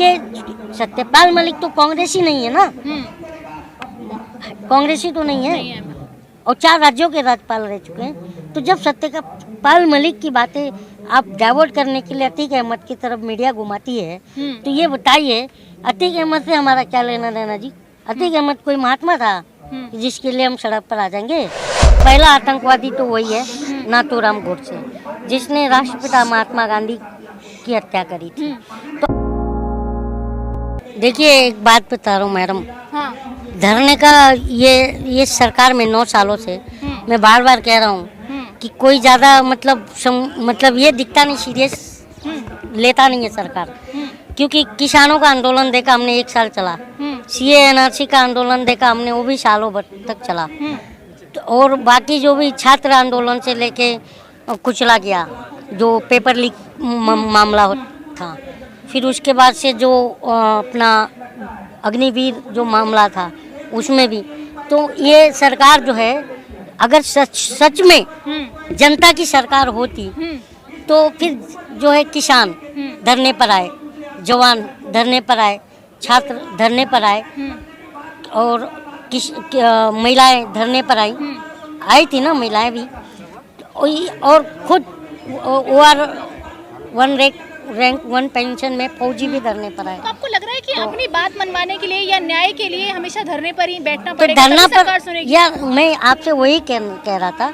उसके सत्यपाल मलिक तो कांग्रेसी नहीं है ना, कांग्रेसी तो नहीं है और 4 राज्यों के राज्यपाल रह चुके हैं। तो जब सत्यपाल मलिक की बातें आप डाइवर्ट करने के लिए अतीक अहमद की तरफ मीडिया घुमाती है, तो ये बताइए अतीक अहमद से हमारा क्या लेना देना जी? अतीक अहमद कोई महात्मा था जिसके लिए हम सड़क पर आ जाएंगे? पहला आतंकवादी तो वही है नाथूराम गोडसे, जिसने राष्ट्रपिता महात्मा गांधी की हत्या करी थी। तो देखिए एक बात बता रहा हूँ मैडम, हाँ। धरने का ये सरकार में 9 सालों से मैं बार बार कह रहा हूँ कि कोई ज़्यादा मतलब ये दिखता नहीं, सीरियस लेता नहीं है सरकार। क्योंकि किसानों का आंदोलन देखा हमने 1 साल चला, सीए एनआरसी का आंदोलन देखा हमने, वो भी सालों भर तक चला। और बाकी जो भी छात्र आंदोलन से लेके कुचला गया, जो पेपर लीक मामला था, फिर उसके बाद से जो अपना अग्निवीर जो मामला था उसमें भी। तो ये सरकार जो है अगर सच में जनता की सरकार होती तो फिर जो है किसान धरने पर आए, जवान धरने पर आए, छात्र धरने पर आए और महिलाएं धरने पर आई थी ना महिलाएं भी, और खुद रैंक 1 पेंशन में फौजी भी धरने पर आए। तो आपको लग रहा है कि अपनी बात मनवाने के लिए या न्याय के लिए हमेशा धरने पर ही बैठना तो पड़ेगा? धरना सरकार सुनेगी? या मैं आपसे वही कह रहा था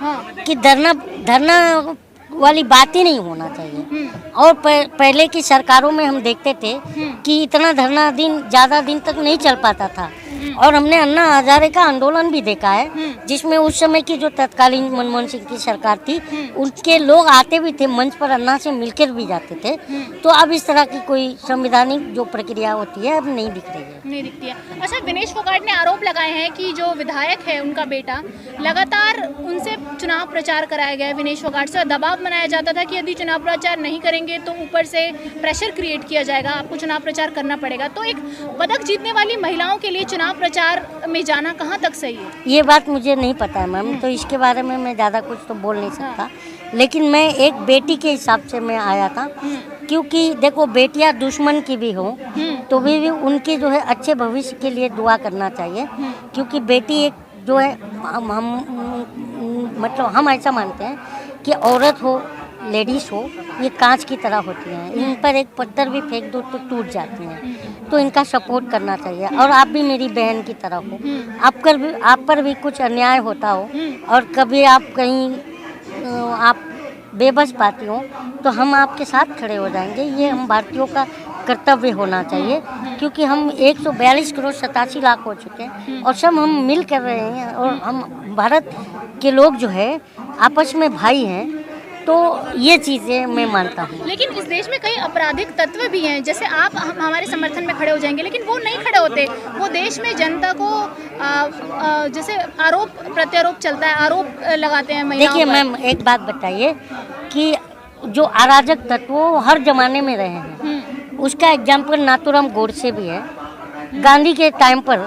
कि धरना वाली बात ही नहीं होना चाहिए। और पहले की सरकारों में हम देखते थे कि इतना धरना ज़्यादा दिन तक नहीं चल पाता था। और हमने अन्ना हजारे का आंदोलन भी देखा है, जिसमें उस समय की जो तत्कालीन मनमोहन सिंह की सरकार थी, उनके लोग आते भी थे मंच पर, अन्ना से मिलकर भी जाते थे। तो अब इस तरह की कोई संवैधानिक जो प्रक्रिया होती है अब नहीं दिख रही है। नहीं दिखती है। अच्छा, विनेश फोगाट ने आरोप लगाए हैं कि जो विधायक है उनका बेटा, लगातार उनसे चुनाव प्रचार कराया गया है। विनेश फोगाट से दबाव बनाया जाता था कि यदि चुनाव प्रचार नहीं करेंगे तो ऊपर से प्रेशर क्रिएट किया जाएगा, आपको चुनाव प्रचार करना पड़ेगा। तो एक पदक जीतने वाली महिलाओं के लिए चुनाव प्रचार में जाना कहाँ तक सही है? ये बात मुझे नहीं पता है मैम, तो इसके बारे में मैं ज़्यादा कुछ तो बोल नहीं सकता। लेकिन मैं एक बेटी के हिसाब से मैं आया था, क्योंकि देखो बेटियां दुश्मन की भी हो तो भी उनके जो है अच्छे भविष्य के लिए दुआ करना चाहिए। क्योंकि बेटी एक जो है हम ऐसा मानते हैं कि औरत हो, लेडीज़ हो, ये कांच की तरह होती हैं। इन पर एक पत्थर भी फेंक दो तो टूट जाती हैं। तो इनका सपोर्ट करना चाहिए। और आप भी मेरी बहन की तरह हो, आप पर भी कुछ अन्याय होता हो और कभी आप कहीं आप बेबस पाती हो तो हम आपके साथ खड़े हो जाएंगे। ये हम भारतीयों का कर्तव्य होना चाहिए, क्योंकि हम 142 करोड़ 87 लाख हो चुके हैं और सब हम मिल कर रहे हैं। और हम भारत के लोग जो है आपस में भाई हैं, तो ये चीज़ें मैं मानता हूँ। लेकिन इस देश में कई आपराधिक तत्व भी हैं, जैसे आप हमारे समर्थन में खड़े हो जाएंगे, लेकिन वो नहीं खड़े होते। वो देश में जनता को जैसे आरोप प्रत्यारोप चलता है, आरोप लगाते हैं महिलाओं पर। देखिए मैम एक बात बताइए कि जो अराजक तत्व वो हर जमाने में रहे हैं, उसका एग्जाम्पल नाथूराम गोडसे भी है। गांधी के टाइम पर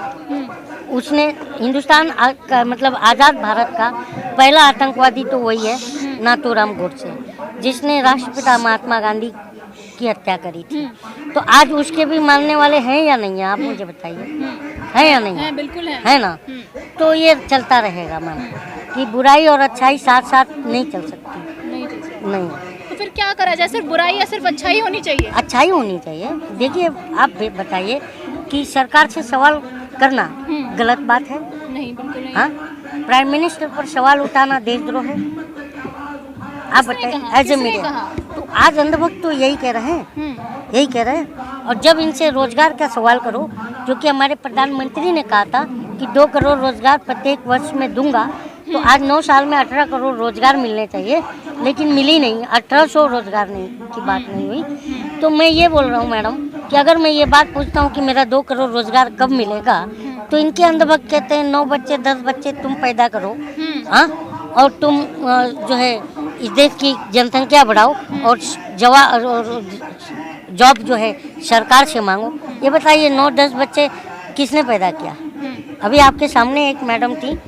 उसने हिंदुस्तान मतलब आज़ाद भारत का पहला आतंकवादी तो वही है नाथूराम गोडसे, जिसने राष्ट्रपिता महात्मा गांधी की हत्या करी थी। तो आज उसके भी मानने वाले हैं या नहीं है, आप मुझे बताइए, है या नहीं है? बिल्कुल है ना। तो ये चलता रहेगा मैम कि बुराई और अच्छाई साथ साथ नहीं चल सकती। नहीं। तो फिर क्या करा जाए? सिर्फ बुराई या सिर्फ अच्छाई होनी चाहिए? अच्छाई होनी चाहिए। देखिए आप बताइए कि सरकार से सवाल करना गलत बात है? नहीं, बिल्कुल नहीं। हाँ, प्राइम मिनिस्टर पर सवाल उठाना देशद्रोह है? आप बताइए एज ए मीडिया। तो आज अंधभक्त तो यही कह रहे हैं, और जब इनसे रोजगार का सवाल करो, जो कि हमारे प्रधानमंत्री ने कहा था कि 2 करोड़ रोजगार प्रत्येक वर्ष में दूंगा, तो आज 9 साल में 18 करोड़ रोजगार मिलने चाहिए, लेकिन मिली नहीं। 1800 रोजगार नहीं की बात नहीं हुई। तो मैं ये बोल रहा हूँ मैडम कि अगर मैं ये बात पूछता हूँ कि मेरा 2 करोड़ रोजगार कब मिलेगा, तो इनके अंधभक्त कहते हैं 9 बच्चे 10 बच्चे तुम पैदा करो, हाँ, और तुम जो है इस देश की जनसंख्या बढ़ाओ और जॉब जो है सरकार से मांगो। ये बताइए 9-10 बच्चे किसने पैदा किया? अभी आपके सामने एक मैडम थी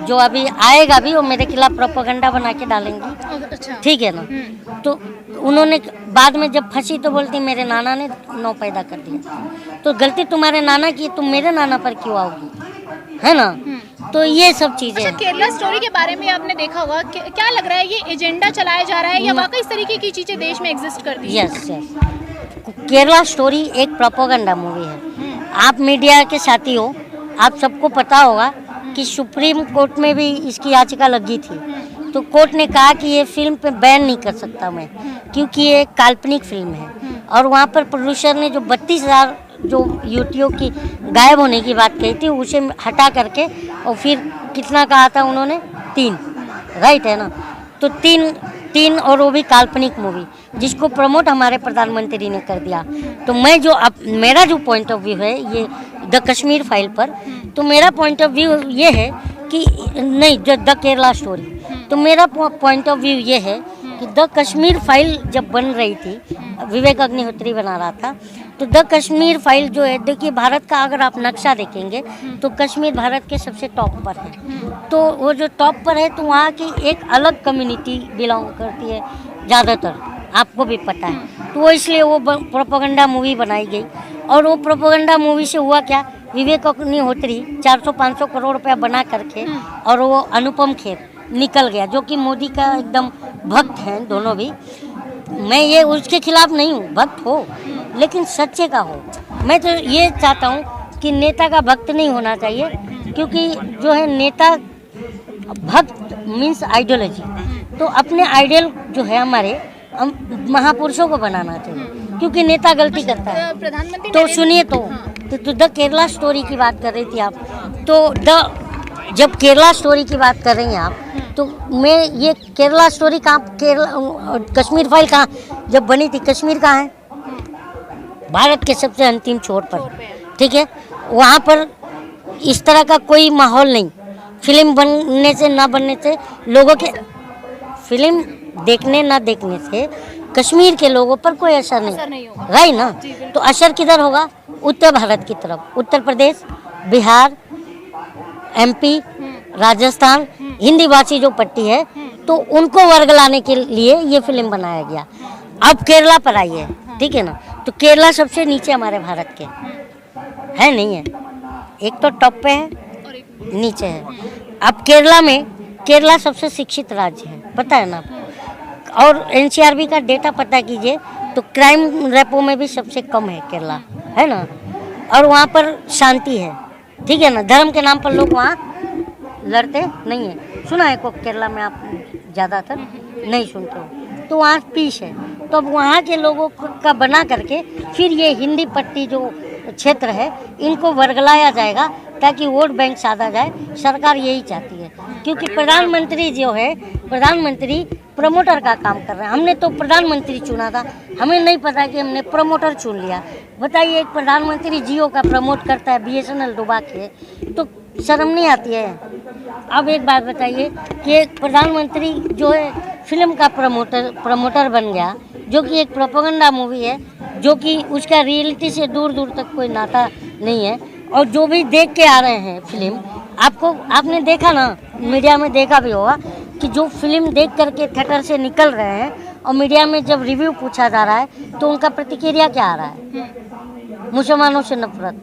जो अभी आएगा भी, वो मेरे खिलाफ प्रोपेगेंडा बना के डालेंगी। अच्छा। ठीक है ना। तो उन्होंने बाद में जब फंसी तो बोलती मेरे नाना ने 9 पैदा कर दिया। तो गलती तुम्हारे नाना की, तुम मेरे नाना पर क्यों आओगी, है ना। तो ये सब चीजें अच्छा, हैं। केरला स्टोरी के बारे में आपने देखा होगा, क्या लग रहा है ये एजेंडा चलाया जा रहा है या वाकई इस तरीके की चीजें देश में एग्जिस्ट करती हैं? यस यस, केरला स्टोरी एक प्रोपेगेंडा मूवी है। आप मीडिया के साथी हो, आप सबको पता होगा कि सुप्रीम कोर्ट में भी इसकी याचिका लगी थी, तो कोर्ट ने कहा कि ये फिल्म पे बैन नहीं कर सकता मैं, क्योंकि ये एक काल्पनिक फिल्म है। और वहाँ पर प्रोड्यूसर ने जो 32,000 जो युवतियों की गायब होने की बात कही थी, उसे हटा करके और फिर कितना कहा था उन्होंने, 3, राइट है ना। तो 3 और वो भी काल्पनिक मूवी, जिसको प्रमोट हमारे प्रधानमंत्री ने कर दिया। तो मैं जो मेरा जो पॉइंट ऑफ व्यू है ये द कश्मीर फाइल पर, तो मेरा पॉइंट ऑफ व्यू ये है कि नहीं, द केरला स्टोरी, तो मेरा पॉइंट ऑफ व्यू ये है कि द कश्मीर फाइल जब बन रही थी, विवेक अग्निहोत्री बना रहा था, तो द कश्मीर फाइल जो है, देखिए भारत का अगर आप नक्शा देखेंगे तो कश्मीर भारत के सबसे टॉप पर है। तो वो जो टॉप पर है, तो वहाँ की एक अलग कम्युनिटी बिलोंग करती है ज़्यादातर, आपको भी पता है। तो वो इसलिए वो प्रोपेगेंडा मूवी बनाई गई। और वो प्रोपेगेंडा मूवी से हुआ क्या, विवेक अग्निहोत्री 400-500 करोड़ रुपया बना करके, और वो अनुपम खेर निकल गया, जो कि मोदी का एकदम भक्त हैं दोनों भी। मैं ये उसके खिलाफ नहीं हूँ, भक्त हो लेकिन सच्चे का हो। मैं तो ये चाहता हूँ कि नेता का भक्त नहीं होना चाहिए, क्योंकि जो है नेता भक्त मीन्स आइडियोलॉजी, तो अपने आइडियल जो है हमारे हम महापुरुषों को बनाना चाहिए, क्योंकि नेता गलती करता है। प्रधानमंत्री तो सुनिए, तो द केरला स्टोरी की बात कर रही थी आप, तो जब केरला स्टोरी की बात कर रही हैं आप, तो मैं ये केरला स्टोरी कहाँ, कश्मीर फाइल कहाँ जब बनी थी, कश्मीर कहाँ है, भारत के सबसे अंतिम छोर पर, ठीक है। वहाँ पर इस तरह का कोई माहौल नहीं, फिल्म बनने से ना बनने से, लोगों के फिल्म देखने ना देखने से कश्मीर के लोगों पर कोई असर नहीं होगा, राइट ना। तो असर किधर होगा, उत्तर भारत की तरफ, उत्तर प्रदेश, बिहार, MP, राजस्थान, हिंदी भाषी जो पट्टी है, तो उनको वर्गलाने के लिए ये फिल्म बनाया गया। अब केरला पर आई है, ठीक है ना। तो केरला सबसे नीचे हमारे भारत के है, नहीं है, एक तो टॉप पे है, नीचे है। अब केरला सबसे शिक्षित राज्य है, पता है ना। और NCRB का डेटा पता कीजिए तो क्राइम रेपो में भी सबसे कम है केरला, है ना। और वहाँ पर शांति है, ठीक है ना। धर्म के नाम पर लोग वहाँ लड़ते नहीं है। सुना है को केरला में आप ज़्यादातर नहीं सुनते हो, तो वहाँ पीस है। तो अब वहाँ के लोगों का बना करके फिर ये हिंदी पट्टी जो क्षेत्र है, इनको वर्गलाया जाएगा ताकि वोट बैंक साधा जाए। सरकार यही चाहती है, क्योंकि प्रधानमंत्री जो है, प्रधानमंत्री प्रमोटर का काम कर रहे हैं। हमने तो प्रधानमंत्री चुना था, हमें नहीं पता कि हमने प्रमोटर चुन लिया। बताइए, एक प्रधानमंत्री जियो का प्रमोट करता है, BSNL डुबा के, तो शर्म नहीं आती है। अब एक बात बताइए कि एक प्रधानमंत्री जो है फिल्म का प्रमोटर बन गया, जो कि एक प्रोपेगेंडा मूवी है, जो कि उसका रियलिटी से दूर दूर तक कोई नाता नहीं है। और जो भी देख के आ रहे हैं फिल्म, आपने देखा ना, मीडिया में देखा भी होगा कि जो फिल्म देख करके थिएटर से निकल रहे हैं और मीडिया में जब रिव्यू पूछा जा रहा है तो उनका प्रतिक्रिया क्या आ रहा है, मुसलमानों से नफरत,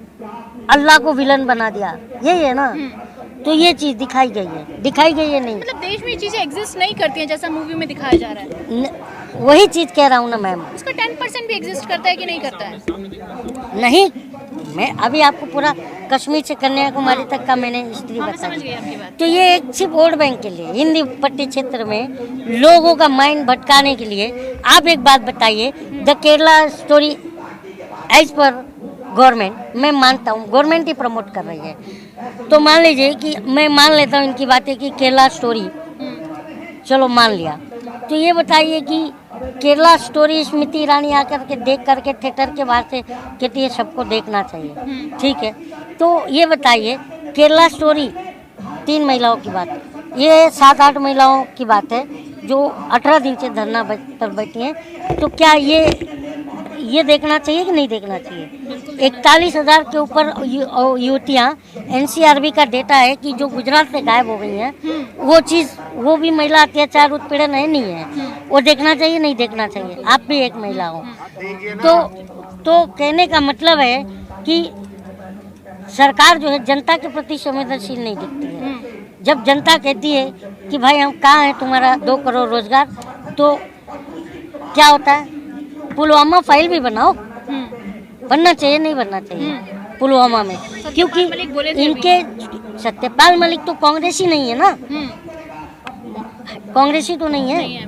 अल्लाह को विलन बना दिया, यही है ना। तो ये चीज़ दिखाई गई है नहीं, मतलब देश में ये चीजें एग्जिस्ट नहीं करती हैं जैसा मूवी में दिखाया जा रहा है। वही चीज़ कह रहा हूँ ना मैम। उसका 10% भी एग्जिस्ट करता है कि नहीं करता है? नहीं, मैं अभी आपको पूरा कश्मीर से कन्याकुमारी तक का मैंने हिस्ट्री बताई। तो ये एक सिर्फ वोट बैंक के लिए, हिंदी पट्टी क्षेत्र में लोगों का माइंड भटकाने के लिए। आप एक बात बताइए, the Kerala story as per government, मैं मानता हूँ गवर्नमेंट ही प्रमोट कर रही है, तो मान लीजिए कि मैं मान लेता हूँ इनकी बातें कि केरला स्टोरी, चलो मान लिया, तो ये बताइए कि केरला स्टोरी स्मृति ईरानी आकर के देख करके थिएटर के बाहर से कहती है सबको देखना चाहिए, ठीक है। तो ये बताइए, केरला स्टोरी 3 महिलाओं की बात है, ये 7-8 महिलाओं की बात है जो 18 दिन से धरना पर बैठी हैं। तो क्या ये देखना चाहिए कि नहीं देखना चाहिए। 41,000 के ऊपर युवतियाँ, एनसीआरबी का डेटा है कि जो गुजरात से गायब हो गई हैं, वो चीज़, वो भी महिला अत्याचार उत्पीड़न है नहीं है, वो देखना चाहिए नहीं देखना चाहिए। आप भी एक महिला हो, तो कहने का मतलब है कि सरकार जो है जनता के प्रति संवेदनशील नहीं दिखती है। जब जनता कहती है कि भाई हम कहाँ हैं, तुम्हारा 2 करोड़ रोजगार, तो क्या होता है, पुलवामा फाइल भी बनाओ, बनना चाहिए नहीं बनना चाहिए पुलवामा में, क्योंकि इनके सत्यपाल मलिक तो कांग्रेसी नहीं है ना, कांग्रेसी तो नहीं है,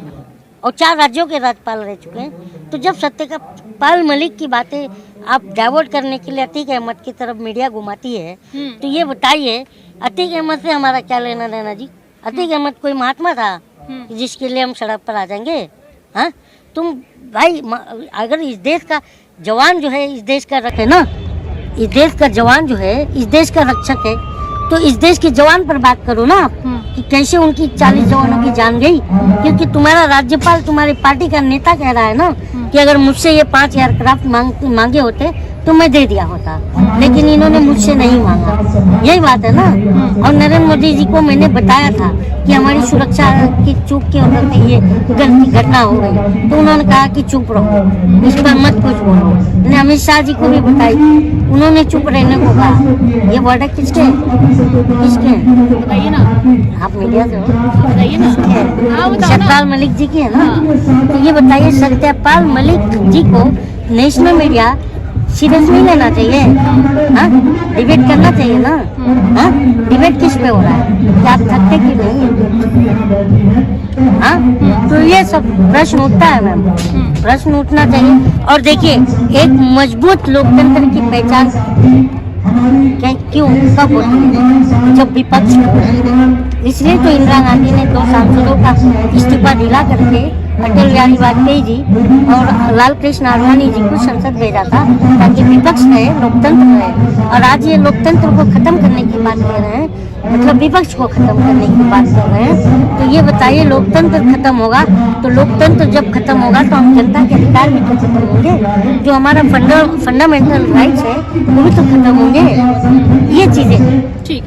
और 4 राज्यों के राज्यपाल रह चुके हैं। तो जब सत्यपाल मलिक की बातें आप डाइवर्ट करने के लिए अतीक अहमद की तरफ मीडिया घुमाती है, तो ये बताइए अतीक अहमद से हमारा क्या लेना देना जी? अतीक अहमद कोई महात्मा था जिसके लिए हम सड़क पर आ जाएंगे? हाँ, तुम भाई अगर इस देश का जवान जो है, इस देश का रखे ना, इस देश का जवान जो है इस देश का रक्षक है, तो इस देश के जवान पर बात करो ना आप, कि कैसे उनकी 40 जवानों की जान गई। क्योंकि तुम्हारा राज्यपाल, तुम्हारी पार्टी का नेता कह रहा है ना कि अगर मुझसे ये 5 एयरक्राफ्ट मांगे होते तो मैं दे दिया होता, लेकिन इन्होंने मुझसे नहीं मांगा। यही बात है ना। और नरेंद्र मोदी जी को मैंने बताया था कि हमारी सुरक्षा की चूक के वजह से ये गलती घटना हो गई, तो उन्होंने कहा कि चुप रहो, इस पर मत कुछ बोलो। मैंने अमित शाह जी को भी बताई, उन्होंने चुप रहने को कहा। ये वर्ड किसके बताइए ना, आप मीडिया से हो, बताइए ना, सत्यपाल मलिक जी की है ना, तो ये बताइए सत्यपाल मलिक जी को नेशनल मीडिया सीरियस नहीं लेना चाहिए? हाँ, डिबेट करना चाहिए ना। हाँ, डिबेट किस पे हो रहा है कि आप थकते क्यों नहीं? हाँ, तो ये सब प्रश्न उठता है मैम, प्रश्न उठना चाहिए। और देखिए, एक मजबूत लोकतंत्र की पहचान क्यों कब होती है? जब विपक्ष, इसलिए तो इंदिरा गांधी ने 2 सांसदों का इस्तीफा दिला करके अटल बिहारी वाजपेयी जी और लाल कृष्ण आडवाणी जी को संसद भेजा था, ताकि विपक्ष रहे, लोकतंत्र रहे। और आज ये लोकतंत्र को खत्म करने की बात कर रहे हैं, मतलब विपक्ष को खत्म करने की बात कर रहे हैं। तो ये बताइए, लोकतंत्र खत्म होगा तो लोकतंत्र जब खत्म होगा तो हम जनता के अधिकार भी तो खत्म होंगे, जो हमारा फंडामेंटल राइट्स है वो भी तो खत्म होंगे। ये चीजें ठीक।